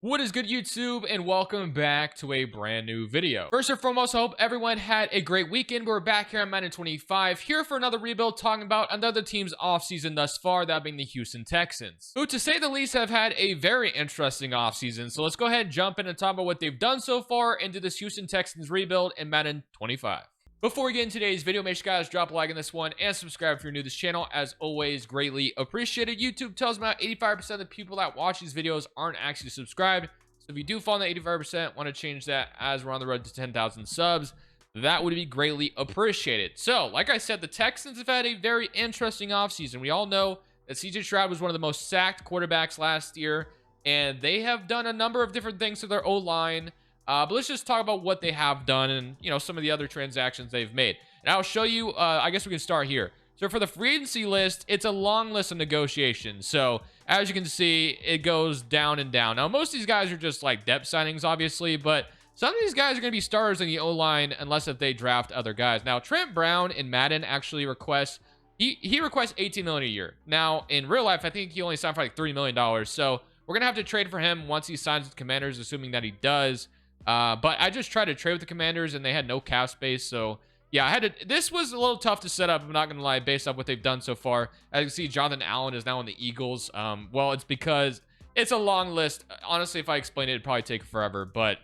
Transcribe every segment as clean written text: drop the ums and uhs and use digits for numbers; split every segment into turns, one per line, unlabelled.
What is good, YouTube, and welcome back to a brand new video. First and foremost, I hope everyone had a great weekend. We're back here on Madden 25, here for another rebuild, talking about another team's offseason thus far, that being the Houston Texans, who, to say the least, have had a very interesting offseason. So let's go ahead and jump in and talk about what they've done so far into this Houston Texans rebuild in Madden 25. Before we get into today's video, make sure you guys drop a like on this one and subscribe if you're new to this channel. As always, greatly appreciated. YouTube tells me about 85% of the people that watch these videos aren't actually subscribed. So if you do fall in the 85%, want to change that as we're on the road to 10,000 subs, that would be greatly appreciated. So, like I said, the Texans have had a very interesting offseason. We all know that CJ Stroud was one of the most sacked quarterbacks last year, and they have done a number of different things to their O-line. But let's just talk about what they have done and, some of the other transactions they've made. And I'll show you, I guess we can start here. So for the free agency list, it's a long list of negotiations. So as you can see, it goes down and down. Now, most of these guys are just like depth signings, obviously, but some of these guys are going to be starters in the O-line unless if they draft other guys. Now, Trent Brown in Madden actually requests, he requests $18 million a year. Now, in real life, I think he only signed for like $3 million. So we're going to have to trade for him once he signs with the Commanders, assuming that he does. But I just tried to trade with the Commanders and they had no cap space. So yeah, this was a little tough to set up, I'm not gonna lie, based on what they've done so far. As you can see, Jonathan Allen is now on the Eagles. Well, it's because it's a long list. Honestly, if I explain it, it'd probably take forever, but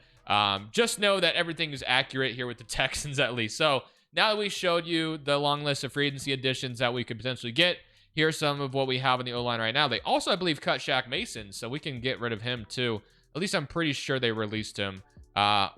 just know that everything is accurate here with the Texans at least. So now that we showed you the long list of free agency additions that we could potentially get, here's some of what we have in the O-line right now. They also, I believe, cut Shaq Mason, so we can get rid of him too. At least I'm pretty sure they released him.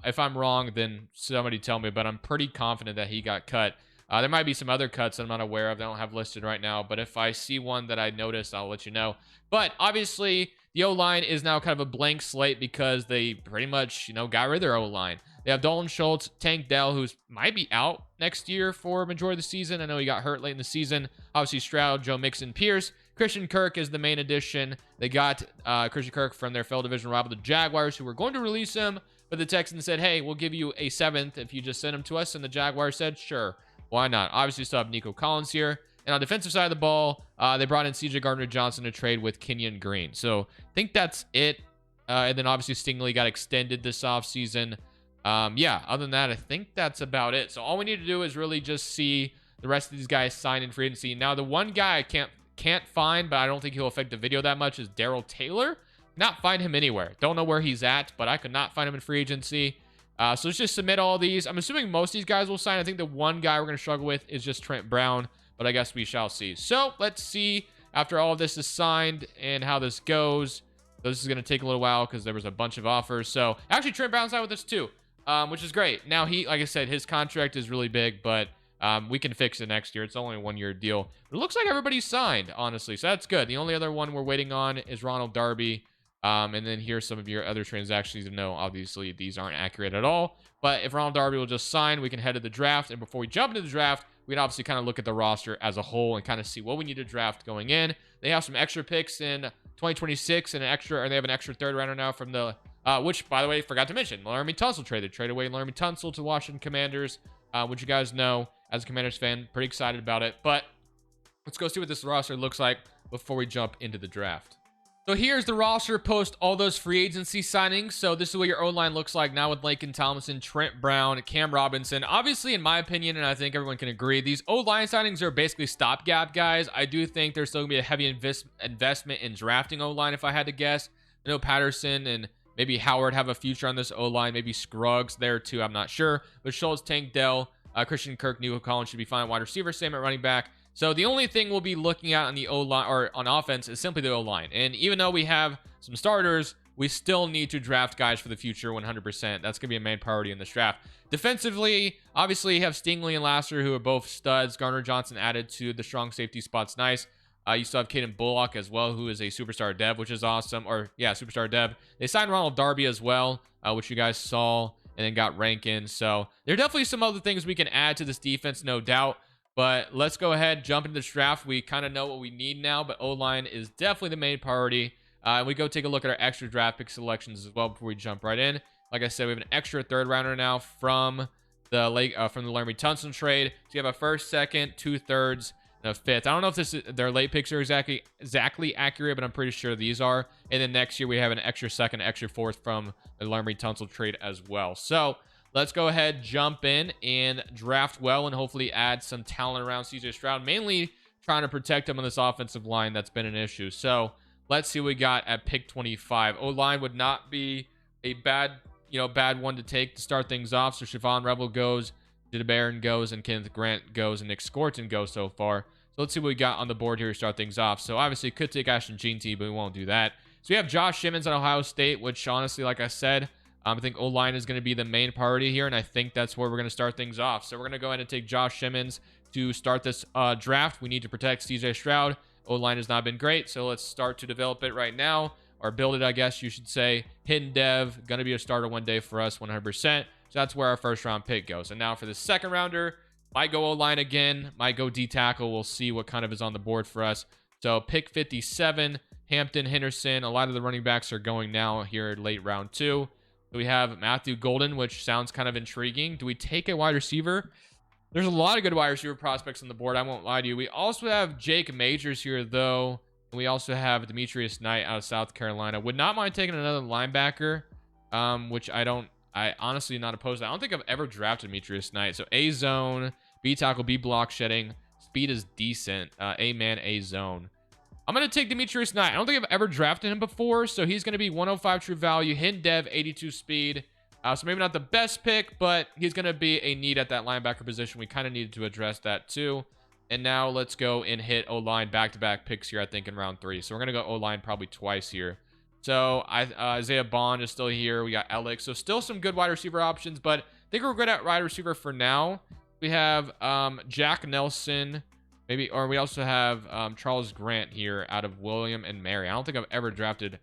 If I'm wrong, then somebody tell me, but I'm pretty confident that he got cut. There might be some other cuts that I'm not aware of that I don't have listed right now, but if I see one that I notice, I'll let you know. But obviously, the O-line is now kind of a blank slate because they pretty much, got rid of their O-line. They have Dalton Schultz, Tank Dell, who's might be out next year for a majority of the season. I know he got hurt late in the season. Obviously, Stroud, Joe Mixon, Pierce. Christian Kirk is the main addition. They got Christian Kirk from their fellow divisional rival, the Jaguars, who were going to release him, but the Texans said, hey, we'll give you a 7th if you just send him to us. And the Jaguars said, sure, why not? Obviously, still have Nico Collins here. And on the defensive side of the ball, they brought in CJ Gardner-Johnson to trade with Kenyon Green. So I think that's it. And then obviously Stingley got extended this offseason. Yeah, other than that, I think that's about it. So all we need to do is really just see the rest of these guys sign in free agency. Now, the one guy I can't find, but I don't think he'll affect the video that much, is Darrell Taylor. Not find him anywhere. Don't know where he's at, but I could not find him in free agency. So let's just submit all these. I'm assuming most of these guys will sign. I think the one guy we're going to struggle with is just Trent Brown, but I guess we shall see. So let's see after all of this is signed and how this goes. This is going to take a little while because there was a bunch of offers. So actually, Trent Brown signed with us too, which is great. Now, like I said, his contract is really big, but we can fix it next year. It's only a 1-year deal. But it looks like everybody's signed, honestly, so that's good. The only other one we're waiting on is Ronald Darby. And then here's some of your other transactions. No, obviously these aren't accurate at all, but if Ronald Darby will just sign, we can head to the draft. And before we jump into the draft, we can obviously kind of look at the roster as a whole and kind of see what we need to draft going in. They have some extra picks in 2026 and they have an extra third rounder now from the which, by the way, forgot to mention, Laramie Tunsil trade away Laramie Tunsil to Washington Commanders, which you guys know as a Commanders fan, pretty excited about it. But let's go see what this roster looks like before we jump into the draft. So here's the roster post all those free agency signings. So this is what your O-line looks like now with Laken Tomlinson, Trent Brown, Cam Robinson. Obviously, in my opinion, and I think everyone can agree, these O-line signings are basically stopgap guys. I do think there's still going to be a heavy investment in drafting O-line, if I had to guess. I know Patterson and maybe Howard have a future on this O-line. Maybe Scruggs there too, I'm not sure. But Schultz, Tank Dell, Christian Kirk, Nico Collins should be fine. Wide receiver, same at running back. So the only thing we'll be looking at on the O-line or on offense is simply the O-line. And even though we have some starters, we still need to draft guys for the future 100%. That's going to be a main priority in this draft. Defensively, obviously you have Stingley and Lasser, who are both studs. Gardner-Johnson added to the strong safety spots. Nice. You still have Caden Bullock as well, who is a superstar dev, which is awesome. Or yeah, superstar dev. They signed Ronald Darby as well, which you guys saw, and then got Rankin. So there are definitely some other things we can add to this defense, no doubt. But let's go ahead, jump into this draft. We kind of know what we need now, but O-line is definitely the main priority. We go take a look at our extra draft pick selections as well before we jump right in. Like I said, we have an extra third rounder now from the Laramie Tunsil trade. So you have a first, second, 2 thirds, and a 5th. I don't know if their late picks are exactly accurate, but I'm pretty sure these are. And then next year we have an extra 2nd, extra 4th from the Laramie Tunsil trade as well. So let's go ahead, jump in, and draft well, and hopefully add some talent around CJ Stroud, mainly trying to protect him on this offensive line that's been an issue. So let's see what we got at pick 25. O-line would not be a bad one to take to start things off. So Siobhan Rebel goes, Jada Barron goes, and Kenneth Grant goes, and Nick Scorton goes so far. So let's see what we got on the board here to start things off. So obviously could take Ashton Jeanty, but we won't do that. So we have Josh Simmons at Ohio State, which honestly, like I said, I think O-line is going to be the main priority here, and I think that's where we're going to start things off. So we're going to go ahead and take Josh Simmons to start this draft. We need to protect CJ Stroud. O-line has not been great, so let's start to develop it right now, or build it, I guess you should say. Hidden dev, going to be a starter one day for us, 100%. So that's where our first round pick goes. And now for the second rounder, might go O-line again, might go D-tackle. We'll see what kind of is on the board for us. So pick 57, Hampton, Henderson. A lot of the running backs are going now here late round 2. So we have Matthew Golden, which sounds kind of intriguing. Do we take a wide receiver? There's a lot of good wide receiver prospects on the board, I won't lie to you. We also have Jake Majors here, though. And we also have Demetrius Knight out of South Carolina. Would not mind taking another linebacker, which I honestly not opposed to. I don't think I've ever drafted Demetrius Knight. So A-zone, B-tackle, B-block shedding. Speed is decent. A-man, A-zone. I'm going to take Demetrius Knight. I don't think I've ever drafted him before, so he's going to be 105 true value, hidden dev, 82 speed. So maybe not the best pick, but he's going to be a need at that linebacker position. We kind of needed to address that too. And now let's go and hit O-line back-to-back picks here, I think, in round 3. So we're going to go O-line probably twice here. So Isaiah Bond is still here. We got Alex. So still some good wide receiver options, but I think we're good at wide receiver for now. We have Jack Nelson. Maybe, or we also have Charles Grant here out of William and Mary. I don't think I've ever drafted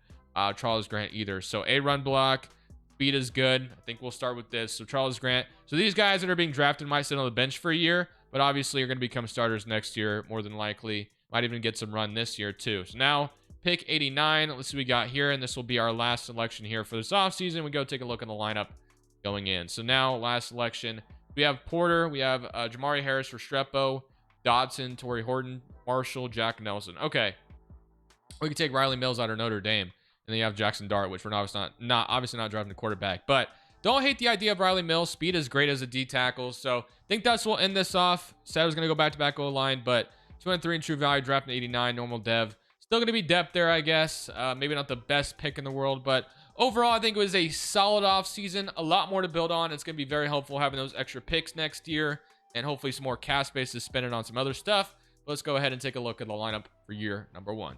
Charles Grant either. So a run block, speed is good. I think we'll start with this. So Charles Grant. So these guys that are being drafted might sit on the bench for a year, but obviously are going to become starters next year, more than likely. Might even get some run this year too. So now pick 89. Let's see what we got here, and this will be our last selection here for this offseason. We go take a look at the lineup going in. So now last selection. We have Porter. We have Jamari Harris for Restrepo, Dodson, Torrey Horton, Marshall, Jack Nelson. Okay. We can take Riley Mills out of Notre Dame. And then you have Jackson Dart, which we're obviously not drafting a quarterback. But don't hate the idea of Riley Mills. Speed is great as a D tackle. So I think that's what we'll end this off. Said I was going to go back-to-back O-line, but 203 in true value, drafting 89, normal dev. Still going to be depth there, I guess. Maybe not the best pick in the world, but overall, I think it was a solid offseason. A lot more to build on. It's going to be very helpful having those extra picks next year, and hopefully some more cap space to spend it on some other stuff. Let's go ahead and take a look at the lineup for year number 1.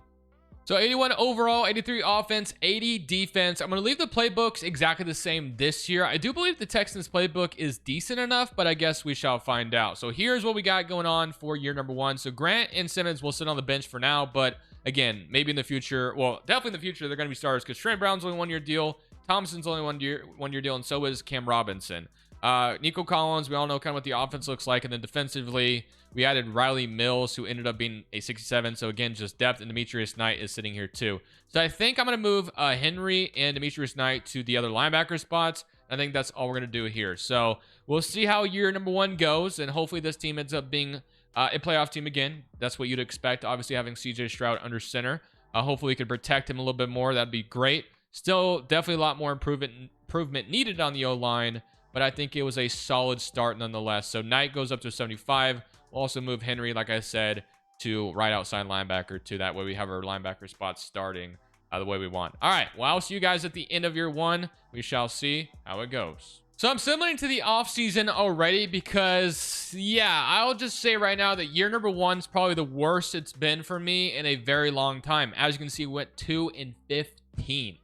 So 81 overall, 83 offense, 80 defense. I'm going to leave the playbooks exactly the same this year. I do believe the Texans playbook is decent enough, but I guess we shall find out. So here's what we got going on for year number 1. So Grant and Simmons will sit on the bench for now, but again, maybe in the future, well, definitely in the future, they're going to be starters because Trent Brown's only 1 year deal. Thompson's only one year deal, and so is Cam Robinson. Nico Collins, we all know kind of what the offense looks like, and then defensively, we added Riley Mills, who ended up being a 67. So again, just depth, and Demetrius Knight is sitting here too. So I think I'm going to move Henry and Demetrius Knight to the other linebacker spots. I think that's all we're going to do here. So we'll see how year number 1 goes, and hopefully this team ends up being a playoff team again. That's what you'd expect, obviously having CJ Stroud under center. Hopefully we could protect him a little bit more. That'd be great. Still, definitely a lot more improvement needed on the O-line, but I think it was a solid start nonetheless. So Knight goes up to 75. We'll also move Henry, like I said, to right outside linebacker too. That way we have our linebacker spots starting the way we want. All right. Well, I'll see you guys at the end of year 1. We shall see how it goes. So I'm similar to the offseason already because, yeah, I'll just say right now that year number 1 is probably the worst it's been for me in a very long time. As you can see, we went 2-15.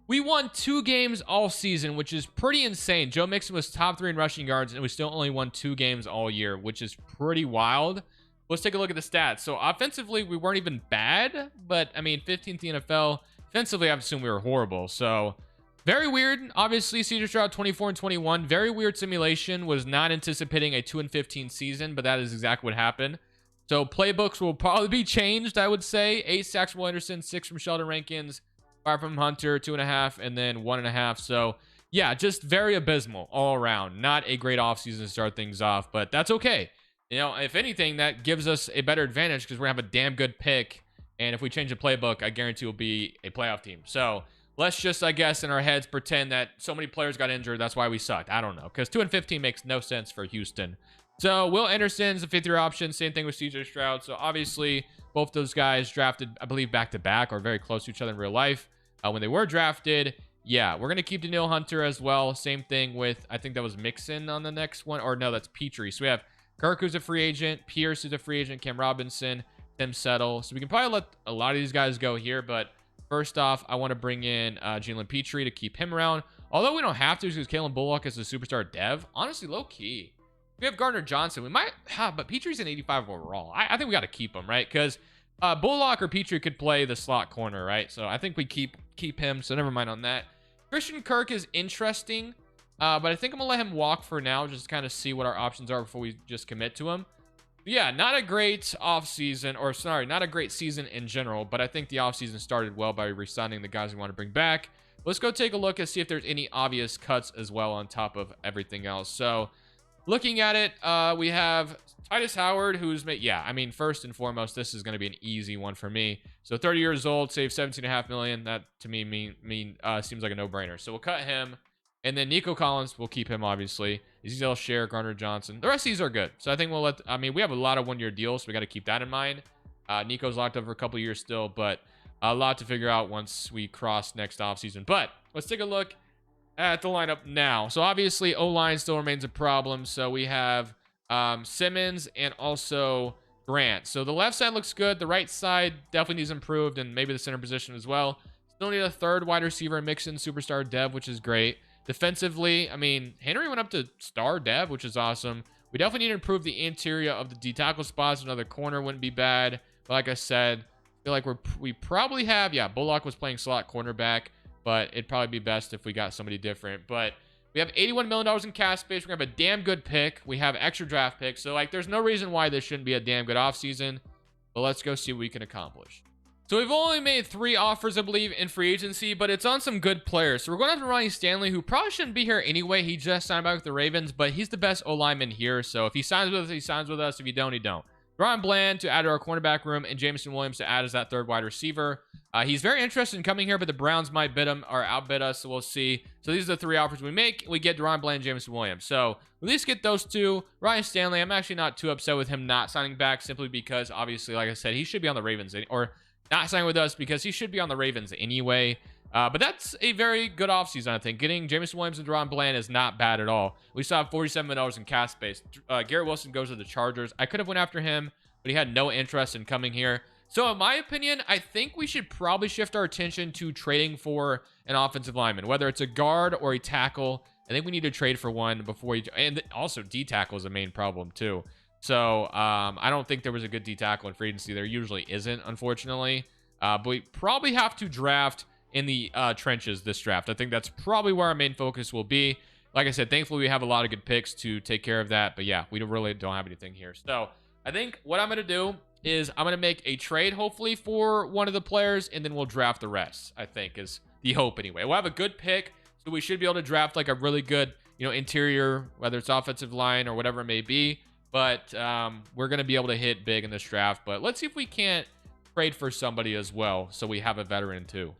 We won 2 games all season, which is pretty insane. Joe Mixon was top 3 in rushing yards, and we still only won 2 games all year, which is pretty wild. Let's take a look at the stats. So offensively, we weren't even bad, but I mean, 15th NFL. Defensively, I assume we were horrible. So very weird. Obviously, CJ Stroud 24 and 21. Very weird simulation. Was not anticipating a 2-15 season, but that is exactly what happened. So playbooks will probably be changed, I would say. 8 sacks from Will Anderson, 6 from Sheldon Rankins, 5 from Hunter, 2.5, and then 1.5. So yeah, just very abysmal all around. Not a great offseason to start things off, but that's okay. You know, if anything, that gives us a better advantage because we're going to have a damn good pick. And if we change the playbook, I guarantee we'll be a playoff team. So let's just, I guess, in our heads, pretend that so many players got injured. That's why we sucked. I don't know. Because 2-15 makes no sense for Houston. So Will Anderson's a fifth-year option. Same thing with CJ Stroud. So obviously, both those guys drafted, I believe, back-to-back or very close to each other in real life. When they were drafted, yeah, we're going to keep Daniil Hunter as well. Same thing with, I think that was Mixon on the next one. Or no, that's Petrie. So we have Kirk, who's a free agent. Pierce, who's a free agent. Cam Robinson. Tim Settle. So we can probably let a lot of these guys go here. But first off, I want to bring in Jalen Petrie to keep him around. Although we don't have to because Kalen Bullock is a superstar dev. Honestly, low-key. We have Gardner Johnson. We might have, but Petrie's an 85 overall. I think we got to keep him, right? Because Bullock or Petrie could play the slot corner, right? So I think we keep him. So never mind on that. Christian Kirk is interesting, but I think I'm gonna let him walk for now, just to kind of see what our options are before we just commit to him. But yeah, not a great offseason, or sorry, not a great season in general. But I think the offseason started well by re-signing the guys we want to bring back. Let's go take a look and see if there's any obvious cuts as well on top of everything else. So looking at it, we have Titus Howard, who's made, yeah, I mean, first and foremost, this is going to be an easy one for me. So 30 years old, save $17.5 million. That to me seems like a no-brainer. So we'll cut him. And then Nico Collins, we'll keep him, obviously. Ezekiel Share, Gardner Johnson. The rest of these are good. So I think we'll let, I mean, we have a lot of one-year deals, so we got to keep that in mind. Nico's locked up for a couple years still, but a lot to figure out once we cross next offseason. But let's take a look at the lineup now. So obviously O-line still remains a problem. So we have Simmons and also Grant. So the left side looks good. The right side definitely needs improved, and maybe the center position as well. Still need a third wide receiver, Mixon, superstar dev, which is great. Defensively, I mean, Henry went up to star dev, which is awesome. We definitely need to improve the interior of the D-tackle spots. Another corner wouldn't be bad. But like I said, I feel like we probably have, yeah, Bullock was playing slot cornerback, but it'd probably be best if we got somebody different. But we have $81 million in cap space. We're going to have a damn good pick. We have extra draft picks. So, like, there's no reason why this shouldn't be a damn good offseason. But let's go see what we can accomplish. So we've only made 3 offers, I believe, in free agency, but it's on some good players. So we're going after Ronnie Stanley, who probably shouldn't be here anyway. He just signed back with the Ravens, but he's the best O-lineman here. So if he signs with us, he signs with us. If you don't, he don't. Ron Bland to add to our cornerback room, and Jameson Williams to add as that third wide receiver. He's very interested in coming here, but the Browns might bid him or outbid us, so we'll see. So these are the 3 offers we make. We get Ron Bland and Jameson Williams. So at least get those 2. Ryan Stanley, I'm actually not too upset with him not signing back, simply because, obviously, like I said, he should be on the Ravens, or not signing with us because he should be on the Ravens anyway. But that's a very good offseason, I think. Getting Jameson Williams and Ron Bland is not bad at all. We still have $47 million in cap space. Garrett Wilson goes to the Chargers. I could have went after him, but he had no interest in coming here. So in my opinion, I think we should probably shift our attention to trading for an offensive lineman, whether it's a guard or a tackle. I think we need to trade for one before we, and also D-tackle is a main problem too. So I don't think there was a good D-tackle in free agency. There usually isn't, unfortunately. But we probably have to draft in the trenches this draft. I think that's probably where our main focus will be. Like I said, thankfully we have a lot of good picks to take care of that. But yeah, we really don't have anything here. So I think what I'm going to do is I'm going to make a trade, hopefully, for one of the players, and then we'll draft the rest, I think, is the hope anyway. We'll have a good pick, so we should be able to draft like a really good, interior, whether it's offensive line or whatever it may be. But we're going to be able to hit big in this draft. But let's see if we can't trade for somebody as well, so we have a veteran too.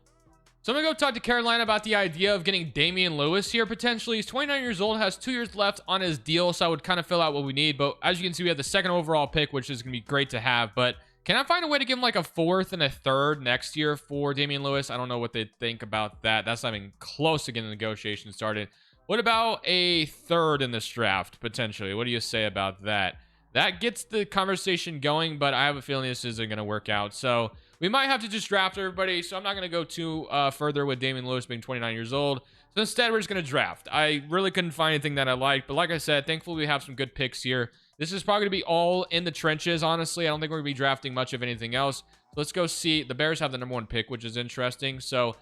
So I'm going to go talk to Carolina about the idea of getting Damian Lewis here, potentially. He's 29 years old, has 2 years left on his deal, so I would kind of fill out what we need. But as you can see, we have the 2nd overall pick, which is going to be great to have. But can I find a way to give him like a 4th and a 3rd next year for Damian Lewis? I don't know what they think about that. That's not even close to getting the negotiation started. What about a 3rd in this draft, potentially? What do you say about that? That gets the conversation going, but I have a feeling this isn't going to work out. So we might have to just draft everybody. So I'm not going to go too further with Damian Lewis being 29 years old. So instead, we're just going to draft. I really couldn't find anything that I liked. But like I said, thankfully, we have some good picks here. This is probably going to be all in the trenches, honestly. I don't think we're going to be drafting much of anything else. So let's go see. The Bears have the #1 pick, which is interesting. So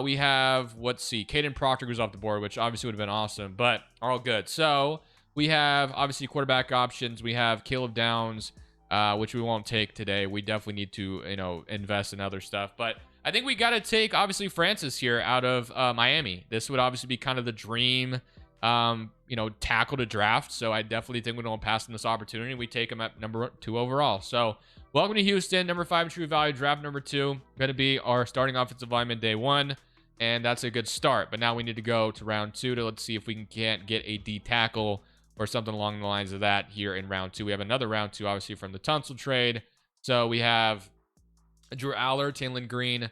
we have, let's see, Caden Proctor goes off the board, which obviously would have been awesome. But all good. So we have, obviously, quarterback options. We have Caleb Downs, which we won't take today. We definitely need to, invest in other stuff. But I think we got to take, obviously, Francis here out of Miami. This would obviously be kind of the dream tackle to draft. So I definitely think we don't pass on this opportunity. We take him at number 2 overall. So welcome to Houston, number 5 in true value, draft number 2. Going to be our starting offensive lineman day 1. And that's a good start. But now we need to go to round 2 to let's see if we can't get a D tackle or something along the lines of that here in round 2. We have another round 2, obviously, from the Tunsil trade. So we have Drew Aller, Taylor Green.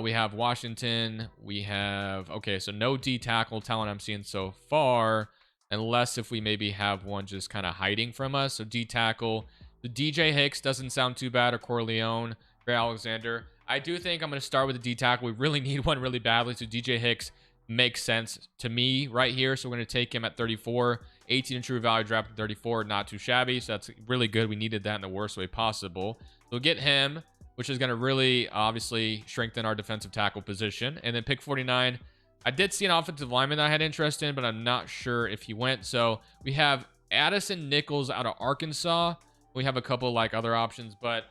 We have Washington. We have, okay, so no D tackle talent I'm seeing so far, unless if we maybe have one just kind of hiding from us. So D tackle. The DJ Hicks doesn't sound too bad, or Corleone, Ray Alexander. I do think I'm going to start with the D tackle. We really need one really badly. So DJ Hicks makes sense to me right here. So we're going to take him at 34. 18 in true value, draft at 34. Not too shabby. So that's really good. We needed that in the worst way possible. So we'll get him, which is going to really obviously strengthen our defensive tackle position. And then pick 49. I did see an offensive lineman that I had interest in, but I'm not sure if he went. So we have Addison Nichols out of Arkansas. We have a couple like other options, and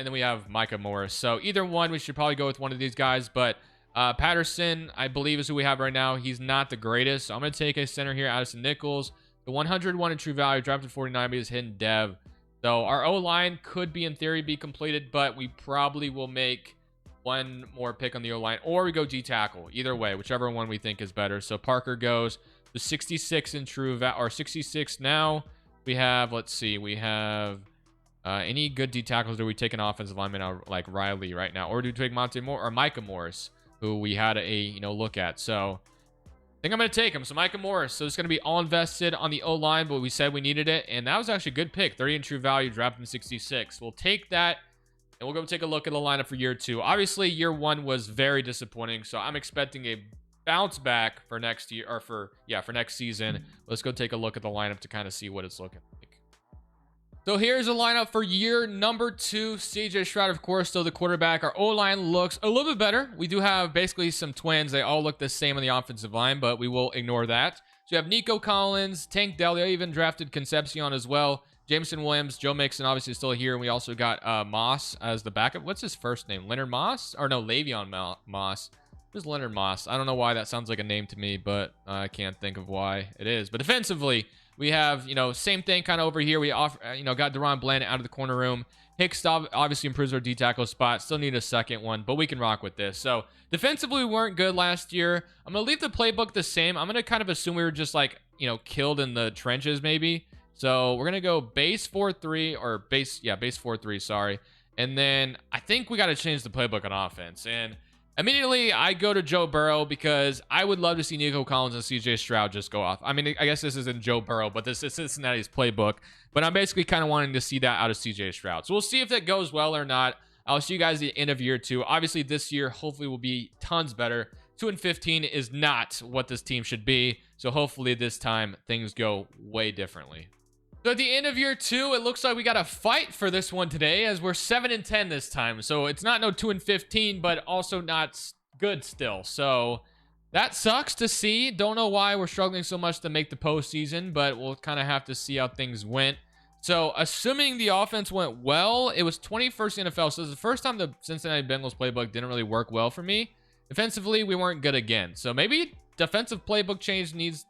then we have Micah Morris. So either one, we should probably go with one of these guys. But Patterson, I believe, is who we have right now. He's not the greatest. So I'm going to take a center here, Addison Nichols. The 101 in true value, drafted 49, but he's hidden dev. So our O-line could be, in theory, be completed, but we probably will make one more pick on the O-line, or we go D-tackle. Either way, whichever one we think is better. So Parker goes to 66 in true value, or 66 now. We have, let's see, we have any good D-tackles? Do we take an offensive lineman out like Riley right now? Or do we take Monte Moore or Micah Morris, who we had a, look at? So I think I'm going to take him. So Micah Morris. So it's going to be all invested on the O-line, but we said we needed it. And that was actually a good pick. 30 in true value, drafted in 66. We'll take that, and we'll go take a look at the lineup for year 2. Obviously, year 1 was very disappointing. So I'm expecting a bounce back for next year, or for next season. Let's go take a look at the lineup to kind of see what it's looking like. So here's a lineup for year number 2. CJ Stroud, of course, still the quarterback. Our O-line looks a little bit better. We do have basically some twins. They all look the same on the offensive line, but we will ignore that. So you have Nico Collins, Tank Dell. They even drafted Concepcion as well. Jameson Williams, Joe Mixon, obviously still here. And we also got Moss as the backup. What's his first name? Leonard Moss? Or no, Le'Veon Moss. Who's Leonard Moss? I don't know why that sounds like a name to me, but I can't think of why it is. But defensively, we have, same thing kind of over here. We got Deron Bland out of the corner room. Hicks obviously improves our D-tackle spot. Still need a second one, but we can rock with this. So defensively, we weren't good last year. I'm going to leave the playbook the same. I'm going to kind of assume we were just like, killed in the trenches maybe. So we're going to go base 4-3 or base 4-3, sorry. And then I think we got to change the playbook on offense. And immediately, I go to Joe Burrow because I would love to see Nico Collins and CJ Stroud just go off. I mean, I guess this isn't Joe Burrow, but this is Cincinnati's playbook. But I'm basically kind of wanting to see that out of CJ Stroud. So we'll see if that goes well or not. I'll see you guys at the end of year 2. Obviously, this year hopefully will be tons better. 2-15 is not what this team should be. So hopefully this time things go way differently. So at the end of year 2, it looks like we got a fight for this one today, as we're 7-10 this time. So it's not no 2-15, but also not good still. So that sucks to see. Don't know why we're struggling so much to make the postseason, but we'll kind of have to see how things went. So assuming the offense went well, it was 21st NFL. So this is the first time the Cincinnati Bengals playbook didn't really work well for me. Defensively, we weren't good again. So maybe defensive playbook change needs to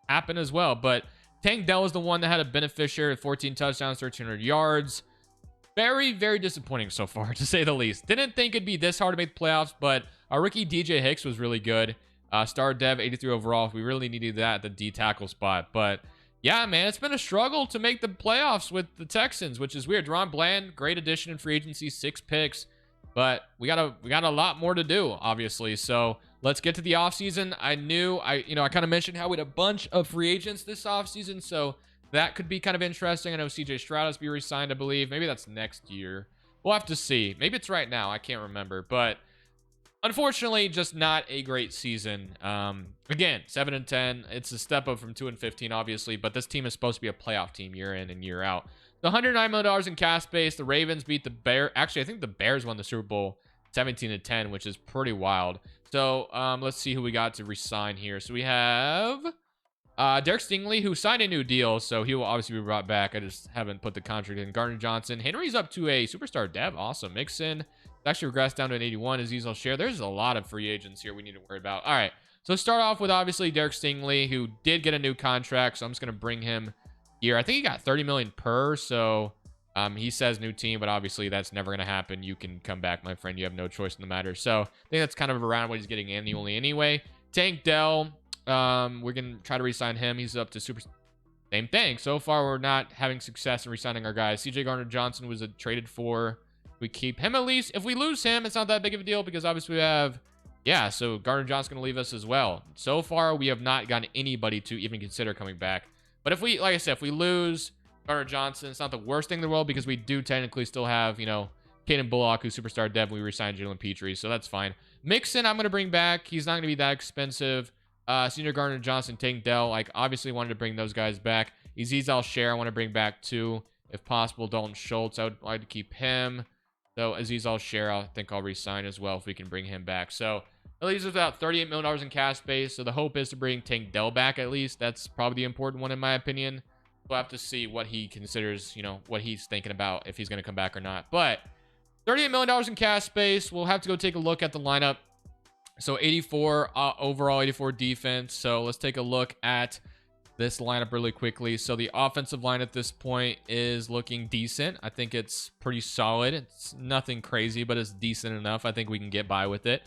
happen as well. But Tank Dell was the one that had a beneficiary of 14 touchdowns, 1,300 yards. Very, very disappointing so far, to say the least. Didn't think it'd be this hard to make the playoffs, but our rookie DJ Hicks was really good. Star Dev, 83 overall. We really needed that at the D tackle spot. But yeah, man, it's been a struggle to make the playoffs with the Texans, which is weird. Deron Bland, great addition in free agency, 6 picks. But we got a lot more to do, obviously. So let's get to the offseason. I kind of mentioned how we had a bunch of free agents this offseason, so that could be kind of interesting. I know CJ Stroud has to be re-signed, I believe. Maybe that's next year. We'll have to see. Maybe it's right now. I can't remember. But unfortunately, just not a great season. Again, 7-10. It's a step up from 2-15, obviously. But this team is supposed to be a playoff team year in and year out. The $109 million in cap space. The Ravens beat the Bears. Actually, I think the Bears won the Super Bowl 17-10, which is pretty wild. So let's see who we got to resign here. So we have Derek Stingley, who signed a new deal, so he will obviously be brought back. I just haven't put the contract in. Gardner Johnson. Henry's up to a superstar dev. Awesome. Mixon actually regressed down to an 81. Azeez Al-Share. There's a lot of free agents here we need to worry about. All right. So start off with obviously Derek Stingley, who did get a new contract. So I'm just going to bring him here. I think he got 30 million per. So he says new team, but obviously that's never going to happen. You can come back, my friend. You have no choice in the matter. So I think that's kind of around what he's getting annually anyway. Tank Dell, we're going to try to re-sign him. He's up to super. Same thing. So far, we're not having success in re-signing our guys. CJ Gardner-Johnson was traded for. We keep him at least. If we lose him, it's not that big of a deal because obviously we have, yeah, so Gardner-Johnson's going to leave us as well. So far, we have not gotten anybody to even consider coming back. But if we, like I said, if we lose Gardner-Johnson, it's not the worst thing in the world because we do technically still have, you know, Caden Bullock, who's superstar dev. We re-signed Jalen Petrie, so that's fine. Mixon, I'm going to bring back. He's not going to be that expensive. Senior Gardner-Johnson, Tank Dell, like obviously wanted to bring those guys back. Azeez Al-Share, I want to bring back too, if possible. Dalton Schultz, I would like to keep him. So Azeez Al-Share, I think I'll re-sign as well if we can bring him back. So it leaves us about $38 million in cash space. So the hope is to bring Tank Dell back at least. That's probably the important one in my opinion. We'll have to see what he considers, you know, what he's thinking about if he's going to come back or not. But $38 million in cash space. We'll have to go take a look at the lineup. So 84 overall, 84 defense. So let's take a look at this lineup really quickly. So the offensive line at this point is looking decent. I think it's pretty solid. It's nothing crazy, but it's decent enough. I think we can get by with it.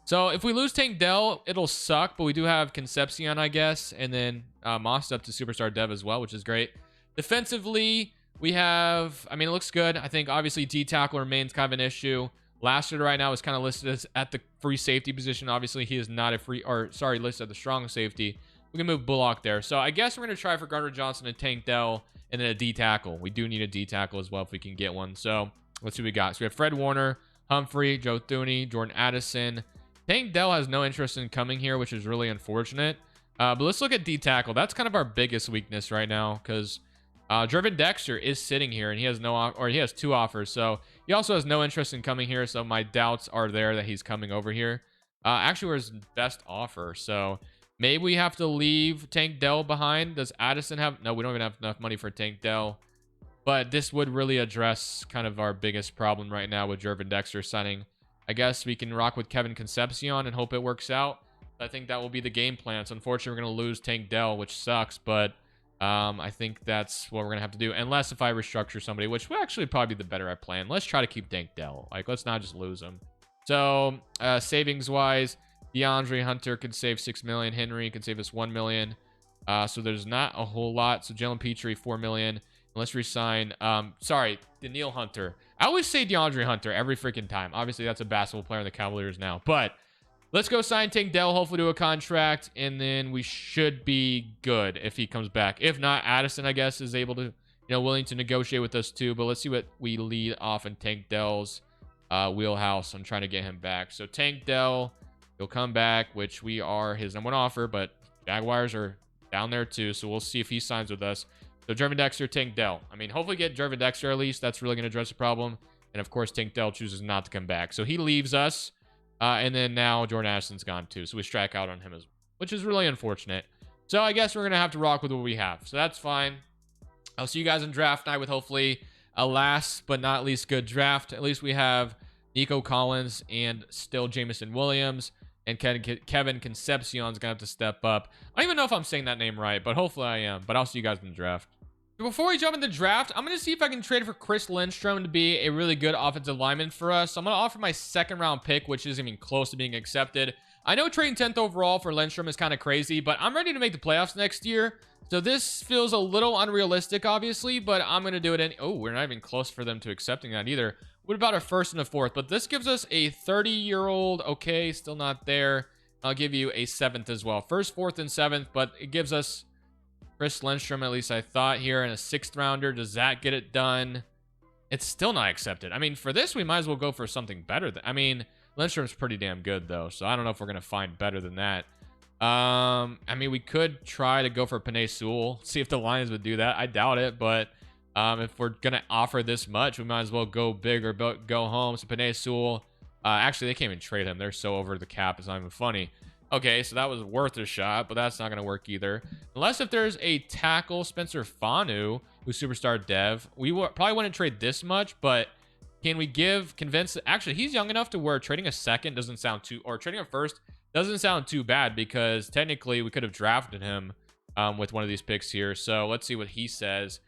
So if we lose Tank Dell, it'll suck, but we do have Concepcion, I guess, and then Moss up to superstar dev as well, which is great. Defensively, we have, I mean, it looks good. I think obviously D tackle remains kind of an issue. Lastard right now is kind of listed as at the free safety position. Obviously, he is not a free, or sorry, listed at the strong safety. We can move Bullock there. So I guess we're going to try for Gardner-Johnson and Tank Dell and then a D tackle. We do need a D tackle as well if we can get one. So let's see what we got. So we have Fred Warner, Humphrey, Joe Thuney, Jordan Addison. Tank Dell has no interest in coming here, which is really unfortunate. But let's look at D tackle. That's kind of our biggest weakness right now because Jervin Dexter is sitting here and he has no, or he has 2 offers. So he also has no interest in coming here. So my doubts are there that he's coming over here. Actually, we're his best offer. So maybe we have to leave Tank Dell behind. Does Addison have, no, we don't even have enough money for Tank Dell. But this would really address kind of our biggest problem right now with Jervin Dexter signing. I guess we can rock with Kevin Concepcion and hope it works out. I think that will be the game plan. So unfortunately, we're going to lose Tank Dell, which sucks. But I think that's what we're going to have to do. Unless if I restructure somebody, which will actually probably be the better plan. Let's try to keep Tank Dell. Like, let's not just lose him. So savings-wise, DeAndre Hunter could save $6 million. Henry could save us $1 million. So there's not a whole lot. So Jalen Petrie, $4 million. And let's resign. Sorry, Daniil Hunter. I always say DeAndre Hunter every freaking time. Obviously, that's a basketball player in the Cavaliers now. But let's go sign Tank Dell, hopefully do a contract, and then we should be good if he comes back. If not, Addison, I guess, is able to, you know, willing to negotiate with us too. But let's see what we lead off in Tank Dell's wheelhouse. I'm trying to get him back. So Tank Dell, he'll come back, which we are his number 1 offer, but Jaguars are down there too. So we'll see if he signs with us. So Jervin Dexter, Tank Dell. I mean, hopefully get Jervin Dexter at least. That's really going to address the problem. And of course, Tank Dell chooses not to come back. So he leaves us. And then now Jordan Addison's gone too. So we strike out on him, which is really unfortunate. So I guess we're going to have to rock with what we have. So that's fine. I'll see you guys in draft night with hopefully a last but not least good draft. At least we have Nico Collins and still Jameson Williams. And Kevin Concepcion's going to have to step up. I don't even know if I'm saying that name right, but hopefully I am. But I'll see you guys in the draft. Before we jump in the draft, I'm going to see if I can trade for Chris Lindstrom to be a really good offensive lineman for us. So I'm going to offer my 2nd round pick, which isn't even close to being accepted. I know trading 10th overall for Lindstrom is kind of crazy, but I'm ready to make the playoffs next year. So this feels a little unrealistic, obviously, but I'm going to do it. Oh, we're not even close for them to accepting that either. What about a 1st and a 4th? But this gives us a 30-year-old. Okay, still not there. I'll give you a 7th as well. 1st, 4th, and 7th, but it gives us Chris Lindstrom, at least I thought here, and a 6th rounder. Does that get it done? It's still not accepted. I mean, for this, we might as well go for something better. I mean, Lindstrom's pretty damn good, though, so I don't know if we're going to find better than that. I mean, we could try to go for Penei Sewell, see if the Lions would do that. I doubt it, but if we're going to offer this much, we might as well go big or go home. So Penei Sewell, actually, they can't even trade him. They're so over the cap. It's not even funny. Okay, so that was worth a shot, but that's not going to work either. Unless if there's a tackle, Spencer Fanu, who's superstar dev. We probably wouldn't trade this much, but can we convince... Actually, he's young enough to where trading a 2nd doesn't sound too... Or trading a 1st doesn't sound too bad because technically we could have drafted him with one of these picks here. So let's see what he says.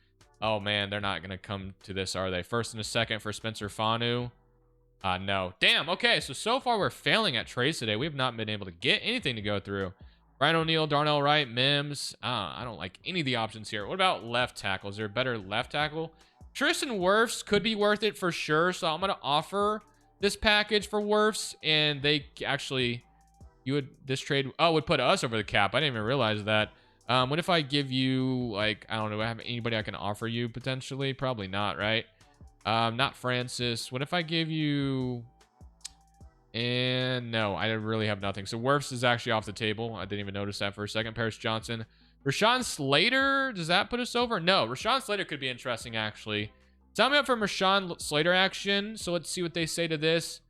Oh man, they're not gonna come to this, are they? First and a second for Spencer Fanu. No. Damn. Okay, so far we're failing at trades today. We have not been able to get anything to go through. Ryan O'Neal, Darnell Wright, Mims. I don't like any of the options here. What about left tackle? Is there a better left tackle? Tristan Wirfs could be worth it for sure. So I'm going to offer this package for Wirfs. And they actually, this trade, would put us over the cap. I didn't even realize that. What if I give you, like, I don't know, I have anybody I can offer you potentially? Probably not, right? Not Francis. What if I give you... And no, I really have nothing. So Wirfs is actually off the table. I didn't even notice that for a second. Paris Johnson. Rashawn Slater. Does that put us over? No, Rashawn Slater could be interesting, actually. Sign me up for Rashawn Slater action. So let's see what they say to this.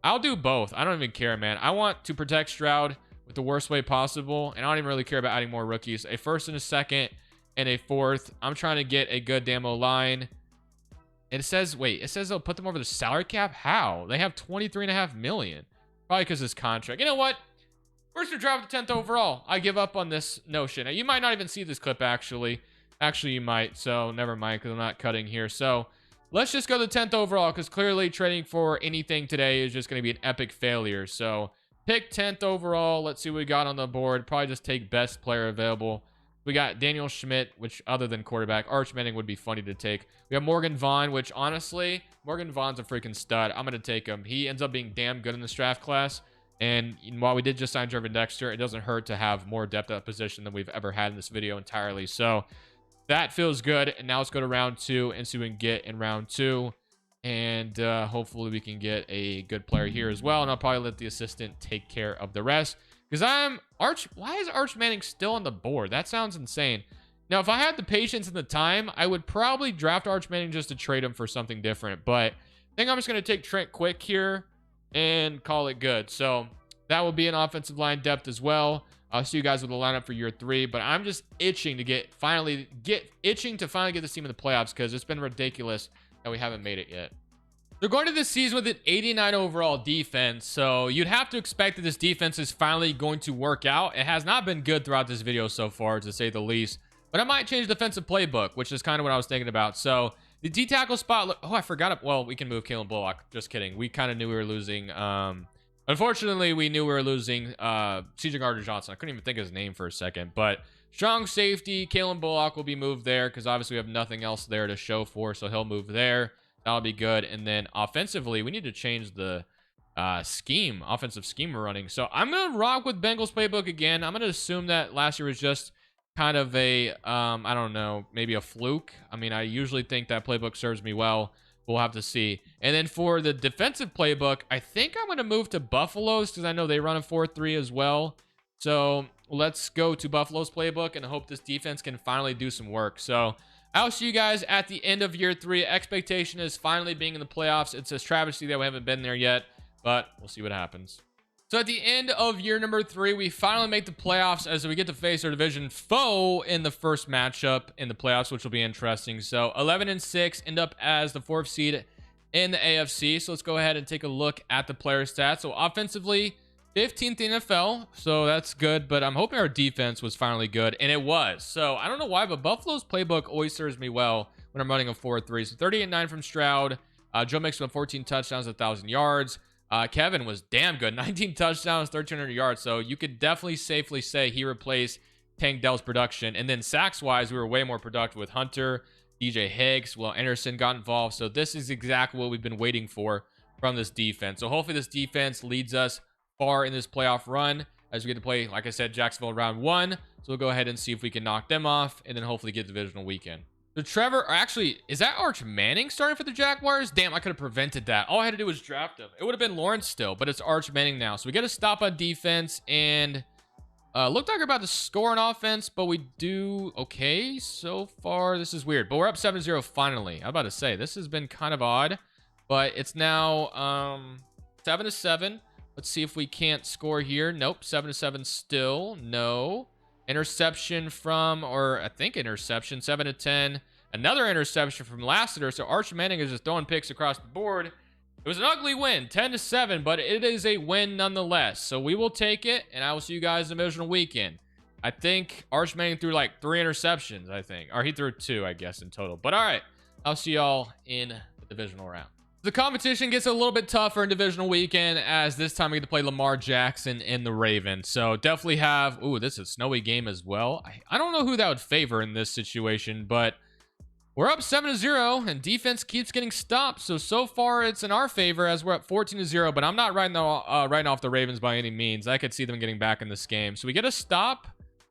I'll do both. I don't even care, man. I want to protect Stroud with the worst way possible. And I don't even really care about adding more rookies. A first and a second and a fourth. I'm trying to get a good demo line. And it says, wait, it says they'll put them over the salary cap? How? They have $23.5 million. Probably because of this contract. You know what? We're just going to draft the 10th overall. I give up on this notion. Now, you might not even see this clip, actually. Actually, you might. So, never mind, because I'm not cutting here. So, let's just go to the 10th overall, because clearly trading for anything today is just going to be an epic failure. So, pick 10th overall. Let's see what we got on the board. Probably just take best player available. We got Daniel Schmidt, which other than quarterback, Arch Manning would be funny to take. We have Morgan Vaughn, which honestly, Morgan Vaughn's a freaking stud. I'm going to take him. He ends up being damn good in this draft class. And while we did just sign Jervin Dexter, it doesn't hurt to have more depth at position than we've ever had in this video entirely. So that feels good. And now let's go to round 2 and see what we can get in round 2. And hopefully we can get a good player here as well. And I'll probably let the assistant take care of the rest. Because why is Arch Manning still on the board? That sounds insane. Now, if I had the patience and the time, I would probably draft Arch Manning just to trade him for something different. But I think I'm just going to take Trent Quick here and call it good. So that will be an offensive line depth as well. I'll see you guys with the lineup for year 3. But I'm just itching to finally get this team in the playoffs because it's been ridiculous that we haven't made it yet. They're going to this season with an 89 overall defense, so you'd have to expect that this defense is finally going to work out. It has not been good throughout this video so far, to say the least, but I might change the defensive playbook, which is kind of what I was thinking about. So the D-tackle spot, I forgot. Well, we can move Kalen Bullock. Just kidding. We kind of knew we were losing. Unfortunately, we knew we were losing C.J. Gardner-Johnson. I couldn't even think of his name for a second, but strong safety, Kalen Bullock will be moved there because obviously we have nothing else there to show for, so he'll move there. That'll be good. And then offensively, we need to change the offensive scheme we're running. So I'm going to rock with Bengals playbook again. I'm going to assume that last year was just kind of a, I don't know, maybe a fluke. I mean, I usually think that playbook serves me well. We'll have to see. And then for the defensive playbook, I think I'm going to move to Buffalo's because I know they run a 4-3 as well. So let's go to Buffalo's playbook and hope this defense can finally do some work. So I'll see you guys at the end of year 3. Expectation is finally being in the playoffs. It's a travesty that we haven't been there yet, but we'll see what happens. So at the end of year number 3, we finally make the playoffs as we get to face our division foe in the first matchup in the playoffs, which will be interesting. So 11-6 end up as the 4th seed in the AFC. So let's go ahead and take a look at the player stats. So offensively, 15th NFL, so that's good, but I'm hoping our defense was finally good, and it was. So I don't know why, but Buffalo's playbook always serves me well when I'm running a 4-3. So 38-9 from Stroud. Joe Mixon with 14 touchdowns, 1,000 yards. Kevin was damn good, 19 touchdowns, 1,300 yards. So you could definitely safely say he replaced Tank Dell's production. And then sacks-wise, we were way more productive with Hunter, DJ Higgs. Well, Anderson got involved. So this is exactly what we've been waiting for from this defense. So hopefully this defense leads us far in this playoff run as we get to play, like I said, Jacksonville round 1. So we'll go ahead and see if we can knock them off and then hopefully get the divisional weekend. So Trevor, actually, is that Arch Manning starting for the Jaguars? Damn, I could have prevented that. All I had to do was draft him. It would have been Lawrence still, but it's Arch Manning now. So we get a stop on defense and looked like we're about to score on offense, but we do okay so far. This is weird, but we're up 7-0 finally. I'm about to say, this has been kind of odd, but it's now 7-7. Let's see if we can't score here. Nope, 7-7 still. No. Interception from, or I think interception, 7-10. Another interception from Lassiter. So Arch Manning is just throwing picks across the board. It was an ugly win, 10-7, but it is a win nonetheless. So we will take it, and I will see you guys in the divisional weekend. I think Arch Manning threw like 3 interceptions, I think. Or he threw 2, I guess, in total. But all right, I'll see y'all in the divisional round. The competition gets a little bit tougher in divisional weekend, as this time we get to play Lamar Jackson and the Ravens. So definitely have... Ooh, this is a snowy game as well. I don't know who that would favor in this situation, but we're up 7-0, and defense keeps getting stopped. So far, it's in our favor as we're up 14-0, but I'm not writing off the Ravens by any means. I could see them getting back in this game. So we get a stop.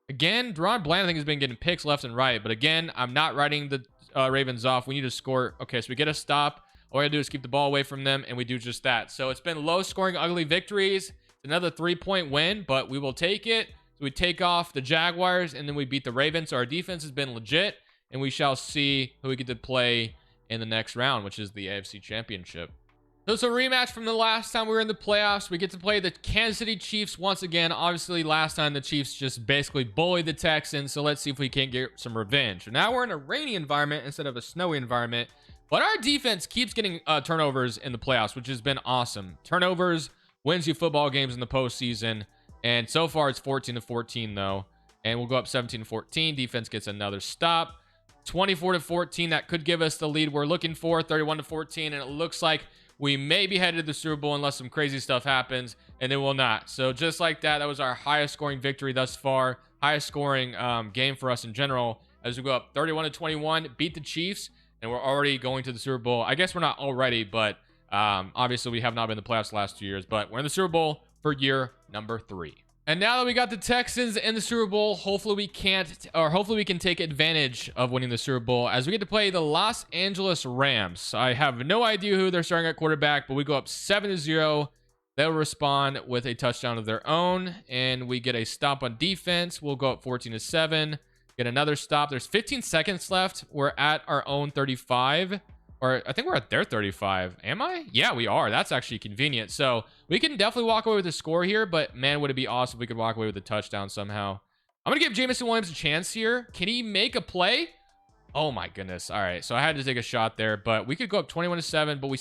Again, Deron Bland, I think, has been getting picks left and right. But again, I'm not writing the Ravens off. We need to score. Okay, so we get a stop. All we gotta do is keep the ball away from them, and we do just that. So it's been low-scoring, ugly victories. It's another 3-point win, but we will take it. So we take off the Jaguars, and then we beat the Ravens. So our defense has been legit, and we shall see who we get to play in the next round, which is the AFC Championship. So it's a rematch from the last time we were in the playoffs. We get to play the Kansas City Chiefs once again. Obviously, last time the Chiefs just basically bullied the Texans. So let's see if we can get some revenge. Now we're in a rainy environment instead of a snowy environment. But our defense keeps getting turnovers in the playoffs, which has been awesome. Turnovers wins you football games in the postseason. And so far, it's 14-14, though. And we'll go up 17-14. Defense gets another stop. 24-14, that could give us the lead we're looking for. 31-14, and it looks like we may be headed to the Super Bowl unless some crazy stuff happens, and it will not. So just like that, that was our highest scoring victory thus far. Highest scoring game for us in general. As we go up 31-21, beat the Chiefs, and we're already going to the Super Bowl. I guess we're not already, but obviously we have not been in the playoffs the last 2 years. But we're in the Super Bowl for year number 3. And now that we got the Texans in the Super Bowl, hopefully we can take advantage of winning the Super Bowl as we get to play the Los Angeles Rams. I have no idea who they're starting at quarterback, but we go up 7-0. They'll respond with a touchdown of their own, and we get a stop on defense. We'll go up 14-7, get another stop. There's 15 seconds left. We're at our own 35. Or I think we're at their 35. Am I? Yeah, we are. That's actually convenient. So we can definitely walk away with a score here, but man, would it be awesome if we could walk away with a touchdown somehow. I'm going to give Jameson Williams a chance here. Can he make a play? Oh my goodness. All right. So I had to take a shot there, but we could go up 21-7, but we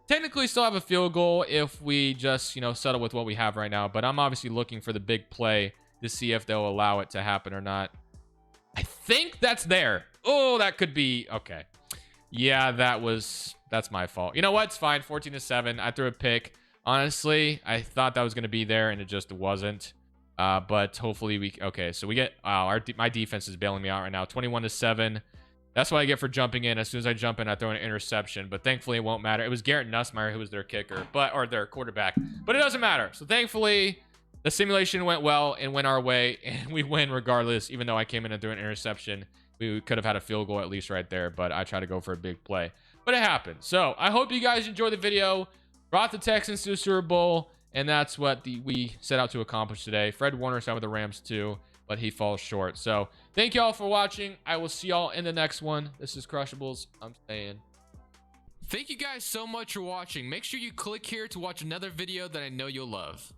technically still have a field goal if we just, settle with what we have right now. But I'm obviously looking for the big play to see if they'll allow it to happen or not. I think that's there. Oh, that could be okay. Yeah, that's my fault. You know what? It's fine. 14-7. I threw a pick. Honestly, I thought that was going to be there, and it just wasn't. But hopefully okay, so we get... my defense is bailing me out right now. 21-7. That's what I get for jumping in. As soon as I jump in, I throw an interception. But thankfully, it won't matter. It was Garrett Nussmeier who was their kicker, or their quarterback. But it doesn't matter. So thankfully, the simulation went well and went our way, and we win regardless, even though I came in and threw an interception. We could have had a field goal at least right there, but I tried to go for a big play. But it happened. So I hope you guys enjoyed the video. Brought the Texans to the Super Bowl, and that's what we set out to accomplish today. Fred Warner signed with the Rams too, but he falls short. So thank you all for watching. I will see y'all in the next one. This is Crushables. I'm saying. Thank you guys so much for watching. Make sure you click here to watch another video that I know you'll love.